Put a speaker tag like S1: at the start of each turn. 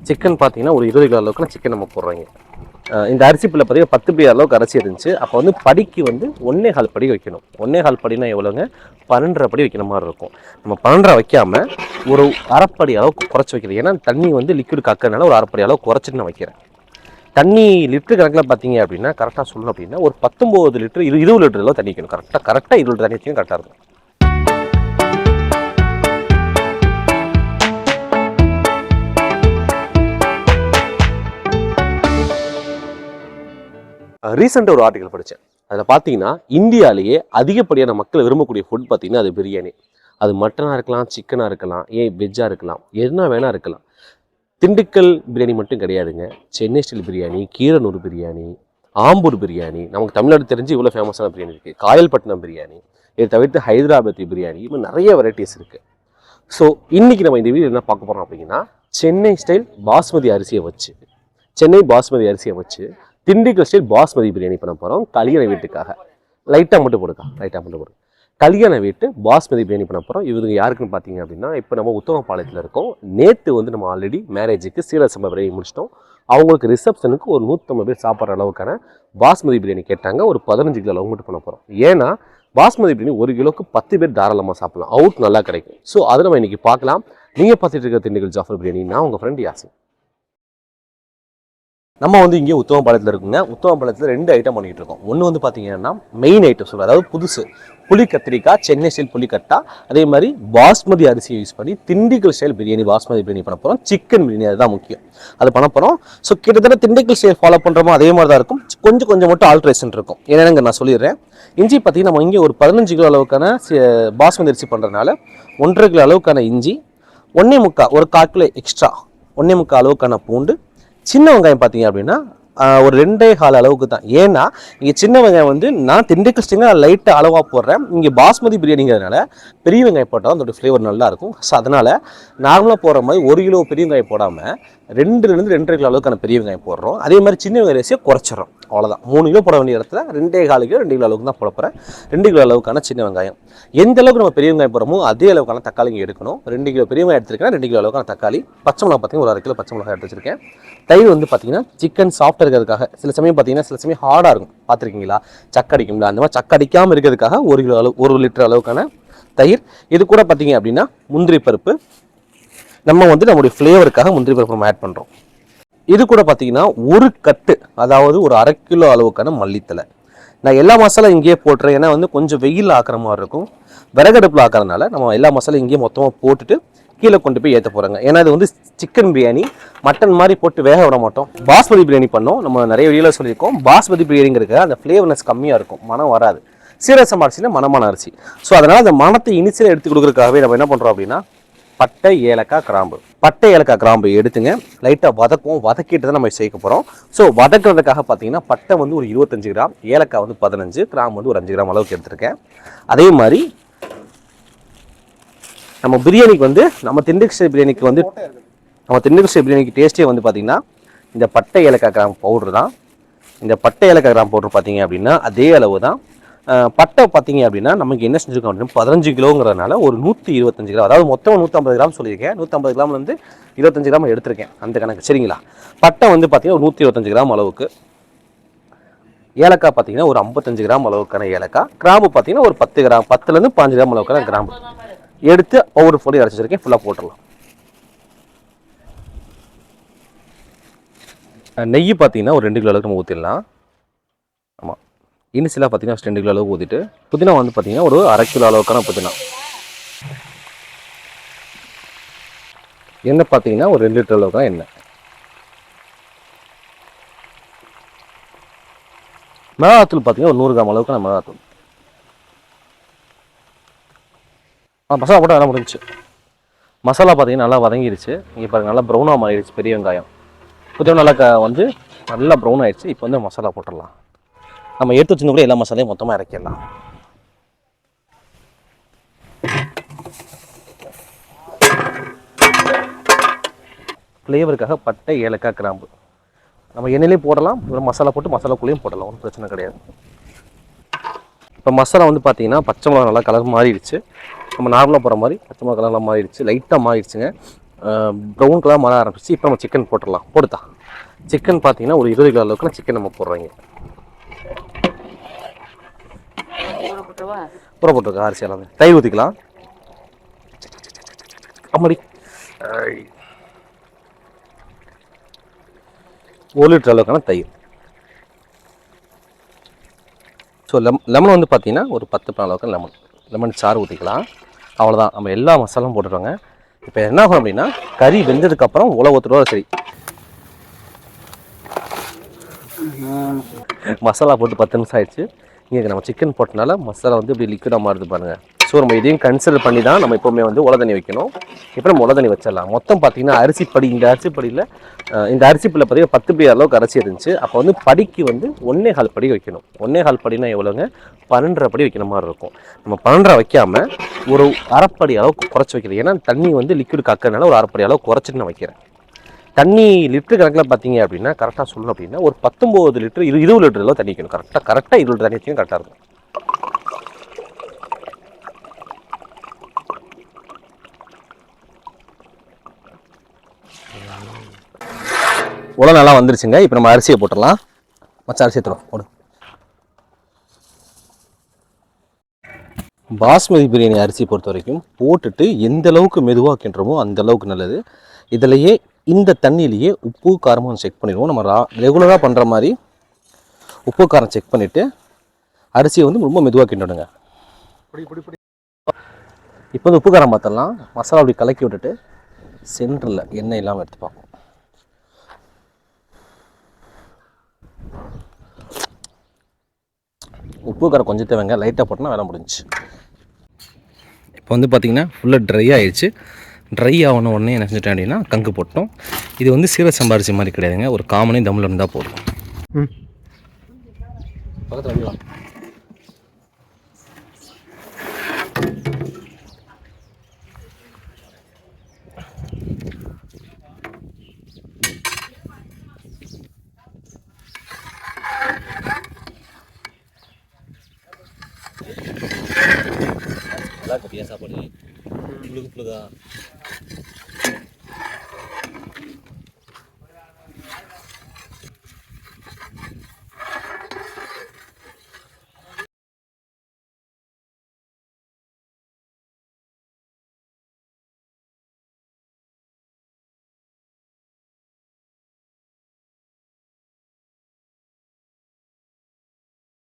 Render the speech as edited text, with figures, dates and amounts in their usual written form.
S1: Chicken பார்த்தீங்கன்னா ஒரு 20 kilo அளவுக்கு சிக்கன் நம்ம போடுறாங்க. இந்த அரிசி பிள்ளை பார்த்தீங்கன்னா 10 படி அளவுக்கு அரிசி இருந்துச்சு. அப்போ வந்து படிக்கு வந்து 1.25 படி வைக்கணும். 1.25 படினா எவ்வளோங்க? 12.5 படி வைக்கிற மாதிரி இருக்கும். நம்ம 12.5 வைக்காமல் ஒரு அரைப்படி அளவுக்கு குறைச்சி வைக்கிறேன். ஏன்னா தண்ணி வந்து லிக்விட் காக்கிறதுனால ஒரு அரைப்படி அளவு குறைச்சிட்டு நான் வைக்கிறேன். தண்ணி லிட்டர் கணக்கில் பார்த்தீங்க அப்படின்னா கரெக்டாக சொல்லணும் அப்படின்னா ஒரு 19 லிட்டர் 20 லிட்டர் அளவு தண்ணி வைக்கணும். கரெக்டாக 20 லிட்டர் தண்ணி வச்சுக்கணும், கரெக்டாக இருக்கும். ரீசெண்டாக ஒரு ஆர்டிக்கல் படித்தேன். அதில் பார்த்தீங்கன்னா இந்தியாவிலேயே அதிகப்படியான மக்கள் விரும்பக்கூடிய ஃபுட் பார்த்தீங்கன்னா அது பிரியாணி. அது மட்டனாக இருக்கலாம், சிக்கனாக இருக்கலாம், வெஜ்ஜாக இருக்கலாம், என்ன வேணா இருக்கலாம். திண்டுக்கல் பிரியாணி மட்டும் கிடையாதுங்க. சென்னை ஸ்டைல் பிரியாணி, கீரனூர் பிரியாணி, ஆம்பூர் பிரியாணி, நமக்கு தமிழ்நாடு தெரிஞ்சு இவ்வளோ ஃபேமஸான பிரியாணி இருக்குது. காயல்பட்டினம் பிரியாணி, இதை தவிர்த்து ஹைதராபாத்தி பிரியாணி, இன்னும் நிறைய வெரைட்டிஸ் இருக்குது. ஸோ இன்றைக்கி நம்ம இந்த வீடியோ என்ன பார்க்க போகிறோம் அப்படின்னா, சென்னை ஸ்டைல் பாஸ்மதி அரிசியை வச்சு திண்டுக்கல் ஸ்டைல் பாஸ்மதி பிரியாணி பண்ண போகிறோம். கல்யாண வீட்டுக்காக லைட்டாக மட்டும் போடுங்க. கல்யாண வீட்டு பாஸ்மதி பிரியாணி பண்ண போகிறோம். இவங்க யாருக்குன்னு பார்த்தீங்க அப்படின்னா, இப்போ நம்ம உத்தமபாளையத்தில் இருக்கோம். நேற்று வந்து நம்ம ஆல்ரெடி மேரேஜுக்கு சீரக சம்பா பிரியாணி முடிச்சிட்டோம். அவங்களுக்கு ரிசப்ஷனுக்கு ஒரு 150 பேர் சாப்பிட்ற அளவுக்கான பாஸ்மதி பிரியாணி கேட்டாங்க. ஒரு 15 கிலோ அளவு மட்டும் பண்ண போகிறோம். ஏன்னா பாஸ்மதி பிரியாணி 1 கிலோக்கு 10 பேர் தாராளமாக சாப்பிடலாம். அவுட் நல்லா கிடைக்கும். ஸோ அதை நம்ம இன்றைக்கி பார்க்கலாம். நீங்கள் பார்த்துட்டு இருக்க திண்டுக்கல் ஜாஃபர் பிரியாணி, நான் உங்கள் ஃப்ரெண்ட் யாசின். நம்ம வந்து இங்கே உத்தமபாளையத்தில் இருக்குங்க. உத்தமபாளையத்தில் 2 ஐட்டம் பண்ணிகிட்டு இருக்கோம். ஒன்று வந்து பார்த்தீங்கன்னா மெயின் ஐட்டம் சொல்கிறேன், அதாவது புதுசு புளி கத்திரிக்காய், சென்னை ஸ்டைல் புளிக்கட்டா, அதே மாதிரி பாஸ்மதி அரிசியை யூஸ் பண்ணி திண்டுக்கல் ஸ்டைல் பிரியாணி பாஸ்மதி பிரியாணி பண்ண போகிறோம். சிக்கன் பிரியாணி அதுதான் முக்கியம், அது பண்ண போகிறோம். ஸோ கிட்டத்தட்ட திண்டுக்கல் ஸ்டைல் ஃபாலோ பண்ணுறோமோ அதே மாதிரி தான் இருக்கும். கொஞ்சம் மட்டும் ஆல்ட்ரேஷன் இருக்கும். என்னென்னு நான் சொல்லிடுறேன். இஞ்சி பார்த்தீங்கன்னா நம்ம இங்கே ஒரு 15 கிலோ அளவுக்கான பாஸ்மதி அரிசி பண்ணுறதுனால 1.5 கிலோ அளவுக்கான இஞ்சி, 1.25 ஒரு 1/4 கிலோ எக்ஸ்ட்ரா 1.25 அளவுக்கான பூண்டு, சின்ன வெங்காயம் பார்த்தீங்க அப்படின்னா ஒரு 2.25 அளவுக்கு தான். ஏன்னா இங்கே சின்ன வெங்காயம் வந்து நான் திண்டுக்கல் ஸ்டைலில் லைட்டாக அளவாக போடுறேன். இங்கே பாஸ்மதி பிரியாணிங்கிறதுனால பெரிய வெங்காயம் போட்டால் அதோட ஃப்ளேவர் நல்லாயிருக்கும். ஸோ அதனால் நார்மலாக போடுற மாதிரி 1 கிலோ பெரிய வெங்காயம் போடாமல் 2லேருந்து 2.5 கிலோ அளவுக்கான பெரிய வெங்காயம் போடுறோம். அதே மாதிரி சின்ன வெங்காய ரேசியை குறைச்சிடறோம். அவ்வளோதான். 3 கிலோ போட வேண்டிய இடத்துல 2.25 கிலோ 2 கிலோ அளவுக்கு தான் போட போகிறேன். 2 கிலோ அளவுக்கான சின்ன வெங்காயம். எந்த அளவுக்கு நம்ம பெரிய வெங்காயம் போடுறோமோ அதே அளவுக்கான தக்காளி இங்கே எடுக்கணும். 2 கிலோ பெரிய வெங்காயம் எடுத்துருக்கேன். 2 கிலோ அளவுக்கான தக்காளி, பச்சை மிளகா பார்த்தீங்கன்னா ஒரு 1/2 கிலோ பச்சை மிளகா எடுத்து வச்சிருக்கேன். தயிர் வந்து பார்த்தீங்கன்னா சிக்கன் சாஃப்டாக இருக்கிறதுக்காக, சில சமயம் பார்த்தீங்கன்னா சில சமயம் ஹார்டாக இருக்கும், பார்த்துருக்கீங்களா, சக்கடிக்கும்ல, அந்த மாதிரி சக்கடிக்காமல் இருக்கிறதுக்காக 1 கிலோ அளவு 1 லிட்டர் அளவுக்கான தயிர். இது கூட பார்த்தீங்க அப்படின்னா முந்திரி பருப்பு, நம்ம வந்து நம்முடைய ஃப்ளேவருக்காக முந்திரி பருப்பு நம்ம ஆட் பண்ணுறோம். இது கூட பார்த்தீங்கன்னா ஒரு கட்டு, அதாவது ஒரு 1/2 கிலோ அளவுக்கான மல்லித்தலை. நான் எல்லா மசாலா இங்கேயே போட்டுறேன். ஏன்னா வந்து கொஞ்சம் வெயில் ஆக்கிற மாதிரி இருக்கும். விறகடுப்பில் ஆக்கிறதுனால நம்ம எல்லா மசாலா இங்கேயே மொத்தமாக போட்டுட்டு கீழே கொண்டு போய் ஏற்ற போகிறாங்க. ஏன்னா இது வந்து சிக்கன் பிரியாணி, மட்டன் மாதிரி போட்டு வேக விட மாட்டோம். பாஸ்மதி பிரியாணி பண்ணோம். நம்ம நிறைய வீடியோவில் சொல்லியிருக்கோம். பாஸ்மதி பிரியாணிங்கிறது அந்த ஃப்ளேவர்னஸ் கம்மியாக இருக்கும், மனம் வராது. சீரக சம்பா அரிசினா மனமான அரிசி. ஸோ அதனால் அந்த மனத்தை இனிஷியலாக எடுத்து கொடுக்குறதுக்காகவே நம்ம என்ன பண்ணுறோம் அப்படின்னா, பட்டை ஏலக்காய் கிராம்பு எடுத்துங்க, லைட்டாக வதக்கிட்டு தான் நம்ம சேர்க்க போகிறோம். ஸோ வதக்கிறதுக்காக பார்த்தீங்கன்னா பட்டை வந்து ஒரு 25 கிராம், ஏலக்காய் வந்து 15, கிராம்பு வந்து ஒரு 5 கிராம் அளவுக்கு எடுத்துருக்கேன். அதே மாதிரி நம்ம பிரியாணிக்கு வந்து நம்ம திண்டுக்கல் பிரியாணிக்கு டேஸ்ட்டே வந்து பார்த்தீங்கன்னா இந்த பட்டை ஏலக்காய் கிராம்பு பவுடர் தான். இந்த பட்டை ஏலக்காய் கிராம்பு பவுடர் பார்த்தீங்க அப்படின்னா அதே அளவு தான். பட்டை பார்த்தீங்க அப்படின்னா நமக்கு என்ன செஞ்சுருக்கோம் அப்படின்னா 15 கிலோங்கிறதுனால ஒரு 125 கிராம், அதாவது மொத்தம் 150 கிராம் சொல்லியிருக்கேன். 150 கிராம் வந்து 25 கிராம் எடுத்திருக்கேன், அந்த கணக்கு சரிங்களா. பட்டை வந்து பார்த்தீங்கன்னா ஒரு 125 கிராம் அளவுக்கு, ஏலக்காய் பார்த்தீங்கன்னா ஒரு 55 கிராம் அளவுக்கான ஏலக்காய், கிராம்பு பார்த்தீங்கன்னா ஒரு 10 கிராம் 10லேருந்து 15 கிராம் அளவுக்கான கிராம்பு எடுத்து ஒவ்வொரு பொடி அரைச்சி வச்சிருக்கேன். ஃபுல்லாக போட்டுடலாம். நெய் பார்த்தீங்கன்னா ஒரு 2 கிலோ அளவுக்கு நம்ம ஊற்றிடலாம். ஆமாம், இனிஷியலாக பார்த்தீங்கன்னா 2 கிலோ அளவுக்கு ஊற்றிட்டு, புதினா வந்து பார்த்தீங்கன்னா ஒரு 1/2 கிலோ அளவுக்கான புதினா, எண்ணெய் பார்த்தீங்கன்னா ஒரு 2 லிட்டர் அளவுக்கான எண்ணெய், மிளகாத்தூள் பார்த்தீங்கன்னா ஒரு 100 கிராம் அளவுக்கான மிளகாத்தூள். மசாலா போட்டு நல்லா முடிஞ்சிச்சு. மசாலா பார்த்தீங்கன்னா நல்லா வதங்கிடுச்சு. இங்கே பாருங்கள், நல்லா ப்ரௌனாக மாறிடுச்சு. பெரிய வெங்காயம் கொஞ்சம் நல்லா வந்து நல்லா ப்ரௌன் ஆகிடுச்சு. இப்போ வந்து மசாலா போட்டுடலாம். நம்ம எடுத்து வச்சிருந்த கூட எல்லா மசாலையும் மொத்தமாக இறக்கிடலாம். ஃப்ளேவருக்காக பட்டை ஏலக்காய் கிராம்பு நம்ம எண்ணெயிலையும் போடலாம், மசாலா போட்டு மசாலாக்குள்ளேயும் போடலாம், ஒன்றும் பிரச்சனை கிடையாது. இப்போ மசாலா வந்து பார்த்தீங்கன்னா பச்சை மிளகா நல்லா கலர் மாறிடுச்சு. நம்ம நார்மலாக போகிற மாதிரி பச்சை மிளகா கலர்லாம் மாறிடுச்சு, லைட்டாக மாறிடுச்சுங்க. ப்ரௌன் கலர் மாற ஆரம்பிச்சு. இப்போ நம்ம சிக்கன் போட்டுடலாம். போடுதா சிக்கன் பார்த்தீங்கன்னா ஒரு 20 கிலோ அளவுக்கு சிக்கன் நம்ம போடுறோங்க. ஊற போட்டுருக்கா அரிசி எல்லாமே. தயிர் ஊற்றிக்கலாம். அம்மாடி 1 லிட்டர் அளவுக்கான தயிர். ஸோ லெமன் வந்து பார்த்தீங்கன்னா ஒரு 10 அளவுக்கு லெமன் சாறு ஊற்றிக்கலாம். அவ்வளோதான், நம்ம எல்லா மசாலாவும் போட்டுருவாங்க. இப்போ என்ன ஆகும் அப்படின்னா கறி வெந்ததுக்கப்புறம் உழவு ஊற்றுறோம். சரி, மசாலா போட்டு 10 நிமிஷம் ஆயிடுச்சு. இங்கே நம்ம சிக்கன் போட்டனால மசாலா வந்து இப்படி லிக்விடாக மாறுது பாருங்கள். ஸோ நம்ம இதையும் கன்சிடர் பண்ணி தான் நம்ம எப்போவுமே வந்து உல தண்ணி வைக்கணும். இப்போ நம்ம உல தண்ணி வச்சிடலாம். மொத்தம் பார்த்தீங்கன்னா அரிசிப்படி, இந்த அரிசிப்படியில் இந்த அரிசிப்படியில் பார்த்தீங்கன்னா 10 படி அளவுக்கு அரிசி இருந்துச்சு. அப்போ வந்து படிக்கு வந்து 1.25 படி வைக்கணும். 1.25 படினா எவ்வளோங்க? 12.5 படி வைக்கிற மாதிரி இருக்கும். நம்ம 12.5 வைக்காமல் ஒரு அரைப்படி அளவுக்கு குறைச்சி வைக்கிறேன். ஏன்னா தண்ணி வந்து லிக்விட் காக்கிறதுனால ஒரு அரைப்படி அளவு குறைச்சிட்டு நான் வைக்கிறேன். தண்ணி லிட்டர் கணக்கில் பார்த்தீங்க அப்படின்னா கரெக்டாக சொல்லணும் அப்படின்னா ஒரு 19 லிட்டர் 20 லிட்டர் அளவு தண்ணி வைக்கணும். கரெக்டாக 20 லிட்டர் தண்ணி வச்சுக்கணும். கரெக்டாக இருக்கும். உலை நல்லா வந்துருச்சுங்க. இப்போ நம்ம அரிசியை போட்டுடலாம். மச்ச அரிசி ஏற்றுறோம் போடு. பாஸ்மதி பிரியாணி அரிசி பொறுத்த வரைக்கும் போட்டுட்டு எந்த அளவுக்கு மெதுவாக கிண்டுறோமோ அந்த அளவுக்கு நல்லது. இதிலையே இந்த தண்ணியிலேயே உப்பு காரமும் செக் பண்ணிடுவோம். நம்ம ரெகுலராக பண்ணுற மாதிரி உப்பு காரம் செக் பண்ணிவிட்டு அரிசியை வந்து ரொம்ப மெதுவாக கிண்டணுங்க. இப்போ வந்து உப்பு காரம் பார்த்துடலாம். மசாலா அப்படி கலக்கி விட்டுட்டு சென்டரில் எண்ணெய் இல்லாமல் எடுத்துப்போம். உப்பு காரம் கொஞ்சம் தேவைங்க, லைட்டாக போட்டோன்னா வேலை முடிஞ்சிச்சு. இப்போ வந்து பார்த்திங்கன்னா ஃபுல்லாக ட்ரை ஆகிடுச்சு. ட்ரை ஆகணும் உடனே என்ன செஞ்சுட்டேன் அப்படின்னா கங்கு போட்டோம். இது வந்து சீரக சம்பா அரிசி மாதிரி கிடையாதுங்க, ஒரு காமனே தம்மில் இருந்தால் போதும். பக்கத்தில் வந்துடலாம். நல்லா கட்டியாக சாப்பாடு புழுகு புழுகா